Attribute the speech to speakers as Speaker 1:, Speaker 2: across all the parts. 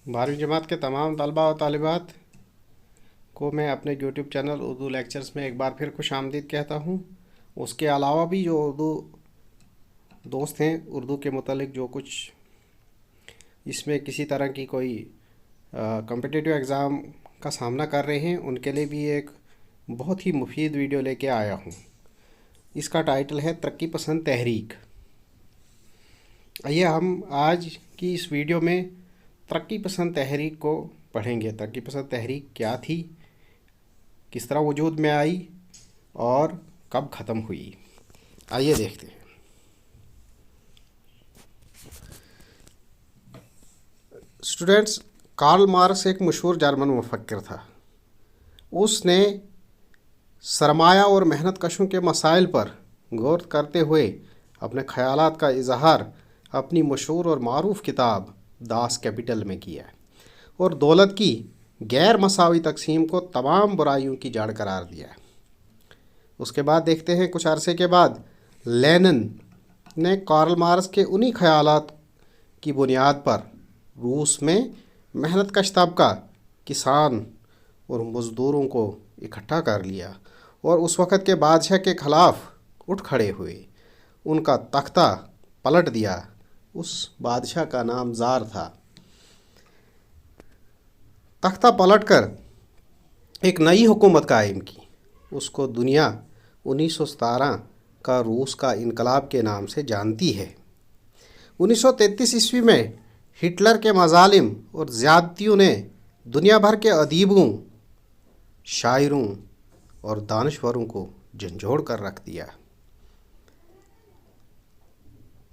Speaker 1: 12वीं जमात के तमाम तलबा और तालिबात को मैं अपने यूट्यूब चैनल उर्दू लेक्चर्स में एक बार फिर खुशामदीद कहता हूँ। उसके अलावा भी जो उर्दू दोस्त हैं, उर्दू के मुतालिक जो कुछ इसमें किसी तरह की कोई कॉम्पिटिटिव एग्ज़ाम का सामना कर रहे हैं, उनके लिए भी एक बहुत ही मुफीद वीडियो लेके आया हूँ। इसका टाइटल है तरक्की पसंद तहरीक। आइए हम आज की इस वीडियो में तरक्की पसंद तहरीक को पढ़ेंगे। तरक्की पसंद तहरीक क्या थी, किस तरह वजूद में आई और कब ख़त्म हुई, आइए देखते हैं। स्टूडेंट्स, कार्ल मार्क्स एक मशहूर जर्मन मुफक्किर था। उसने सरमाया और मेहनत कशों के मसाइल पर गौर करते हुए अपने ख़यालात का इजहार अपनी मशहूर और मारूफ किताब दास कैपिटल में किया और दौलत की गैर मसावी तकसीम को तमाम बुराइयों की जड़ करार दिया। उसके बाद देखते हैं, कुछ अरसे के बाद लेनिन ने कार्ल मार्क्स के उन्हीं ख़यालात की बुनियाद पर रूस में मेहनत कश तबका, किसान और मज़दूरों को इकट्ठा कर लिया और उस वक़्त के बादशाह के ख़िलाफ़ उठ खड़े हुए, उनका तख्ता पलट दिया। उस बादशाह का नाम ज़ार था। तख्ता पलटकर एक नई हुकूमत कायम की। उसको दुनिया 1917 का रूस का इनकलाब के नाम से जानती है। 1933 ईस्वी में हिटलर के मज़ालिम और ज़्यादतियों ने दुनिया भर के अदीबों, शायरों और दानश्वरों को झंझोड़ कर रख दिया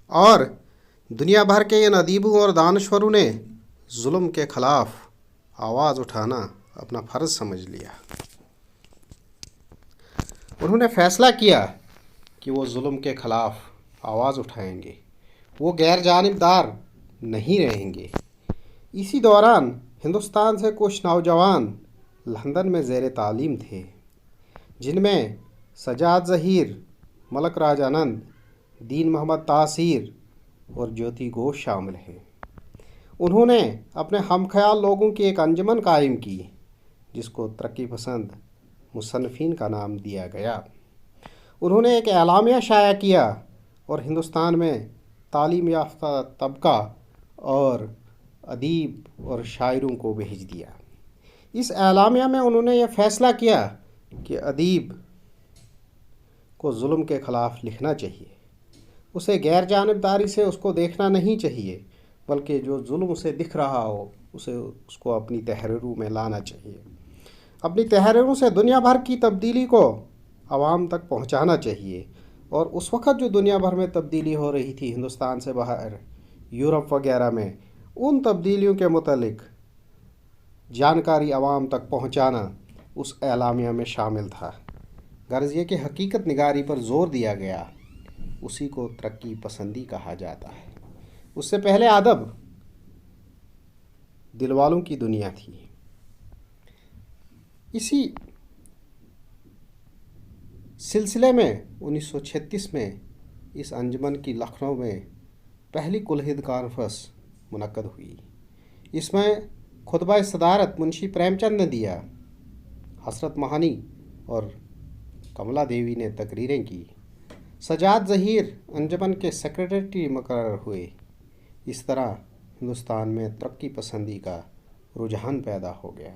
Speaker 1: और दुनिया भर के इन अदीबों और दानश्वरों ने जुल्म के ख़िलाफ़ आवाज़ उठाना अपना फ़र्ज़ समझ लिया। उन्होंने फ़ैसला किया कि वो जुल्म के ख़िलाफ़ आवाज़ उठाएंगे, वो गैर जानिबदार नहीं रहेंगे। इसी दौरान हिंदुस्तान से कुछ नौजवान लंदन में ज़ेर तालीम थे, जिनमें सजाद ज़हीर, मलक राज आनंद, दीन मोहम्मद तासीर और ज्योति घोष शामिल हैं। उन्होंने अपने हमख्याल लोगों की एक अंजुमन कायम की, जिसको तरक्की पसंद मुसन्निफ़ीन का नाम दिया गया। उन्होंने एक एलामिया शाया किया और हिंदुस्तान में तालीम याफ्ता तबका और अदीब और शायरों को भेज दिया। इस एलामिया में उन्होंने यह फ़ैसला किया कि अदीब को जुल्म के ख़िलाफ़ लिखना चाहिए, उसे गैर जानिबदारी से उसको देखना नहीं चाहिए, बल्कि जो जुल्म उसे दिख रहा हो उसको अपनी तहरीरों में लाना चाहिए। अपनी तहरीरों से दुनिया भर की तब्दीली को आवाम तक पहुंचाना चाहिए। और उस वक़्त जो दुनिया भर में तब्दीली हो रही थी, हिंदुस्तान से बाहर यूरोप वगैरह में, उन तब्दीलियों के मुतालिक जानकारी आवाम तक पहुंचाना उस एलामिया में शामिल था। गर्ज़ ये कि हकीकत निगारी पर ज़ोर दिया गया, उसी को तरक्की पसंदी कहा जाता है। उससे पहले अदब दिलवालों की दुनिया थी। इसी सिलसिले में 1936 में इस अंजुमन की लखनऊ में पहली कुल-हिंद कॉन्फ्रेंस मुनक्कद हुई। इसमें खुतबा सदारत मुंशी प्रेमचंद ने दिया, हसरत महानी और कमला देवी ने तकरीरें की, सजाद ज़हीर अंजुमन के सेक्रेटरी मुकर्रर हुए। इस तरह हिंदुस्तान में तरक्की पसंदी का रुझान पैदा हो गया।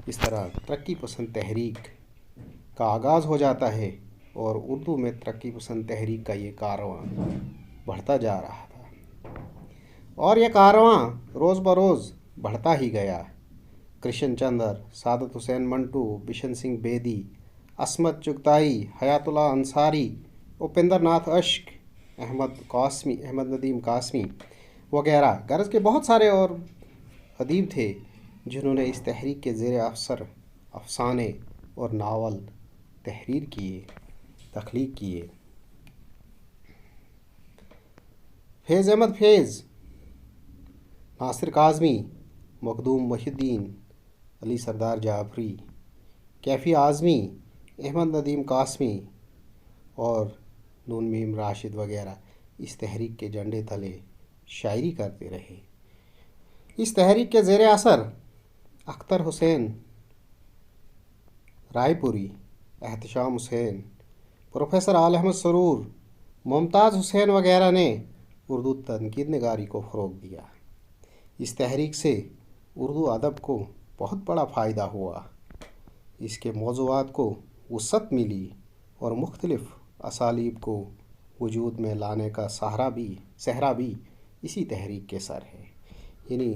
Speaker 1: इस तरह तरक्की पसंद तहरीक का आगाज़ हो जाता है और उर्दू में तरक्की पसंद तहरीक का ये कारवां बढ़ता जा रहा था और ये कारवां रोज़ बरोज़ बढ़ता ही गया। कृष्ण चंद्र, सादत हुसैन मंटू, बिशन सिंह बेदी, असमत चुगताई, हयातुल्लाह अंसारी, उपेंद्र नाथ अश्क, अहमद नदीम कासमी वगैरह गर्ज के बहुत सारे और अदीब थे, जिन्होंने इस तहरीक के ज़ेर असर अफसाने और नावल तहरीर किए, तख्लीक किए। फैज़ अहमद फैज़, नासिर काज़मी, मखदूम मुहिउद्दीन, अली सरदार जाफरी, कैफ़ी आज़मी, अहमद नदीम कासमी और नून मीम राशिद वगैरह इस तहरीक के झंडे तले शायरी करते रहे। इस तहरीक के ज़ेर असर अख्तर हुसैन रायपुरी, एहतशाम हुसैन, प्रोफेसर आल अहमद सरूर, मुमताज़ हुसैन वगैरह ने उर्दू तनकीद निगारी को फ़रोग़ दिया। इस तहरीक से उर्दू अदब को बहुत बड़ा फ़ायदा हुआ। इसके मौज़ूआत को वुसअत मिली और मुख्तलिफ़ असालीब को वजूद में लाने का सहरा भी इसी तहरीक के सर है। यानी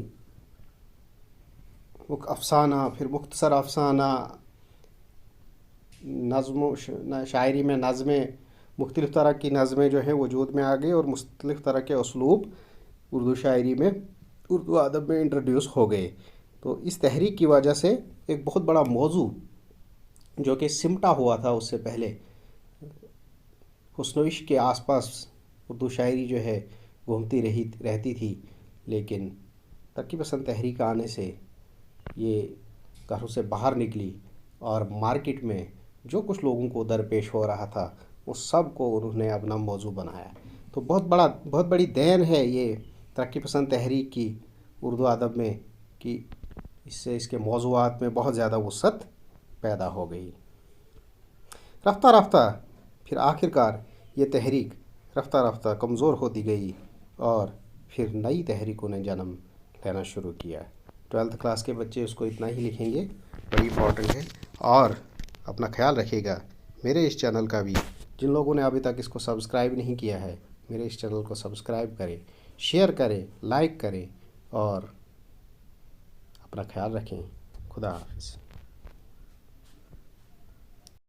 Speaker 1: अफ़साना, फिर मुख्तसर अफ़साना, नज़्म शायरी में नज़में, मुख्तलिफ़ तरह की नज़में जो हैं वजूद में आ गई और मुख्तलिफ़ तरह के उसलूब उर्दू शायरी में, उर्दू अदब में इंट्रोड्यूस हो गए। तो इस तहरीक की वजह से एक बहुत बड़ा मौजू जो कि सिमटा हुआ था उससे पहले, हुस्न व इश्क के आसपास उर्दू शायरी जो है घूमती रहती थी, लेकिन तरक्की पसंद तहरीक आने से ये घरों से बाहर निकली और मार्केट में जो कुछ लोगों को दरपेश हो रहा था उस सब को उन्होंने अपना मौजू बनाया। तो बहुत बड़ी देन है ये तरक्की पसंद तहरीक की उर्दू अदब में कि इससे इसके मौज़ूआत में बहुत ज़्यादा वुसअत पैदा हो गई। रफ्ता रफ्ता फिर आखिरकार ये तहरीक रफ्ता रफ्ता कमज़ोर होती गई और फिर नई तहरीकों ने जन्म लेना शुरू किया। 12th क्लास के बच्चे उसको इतना ही लिखेंगे, बड़ी इंपॉर्टेंट है। और अपना ख्याल रखिएगा। मेरे इस चैनल का भी जिन लोगों ने अभी तक इसको सब्सक्राइब नहीं किया है, मेरे इस चैनल को सब्सक्राइब करें, शेयर करें, लाइक करें और अपना ख्याल रखें। खुदा हाफ़िज़।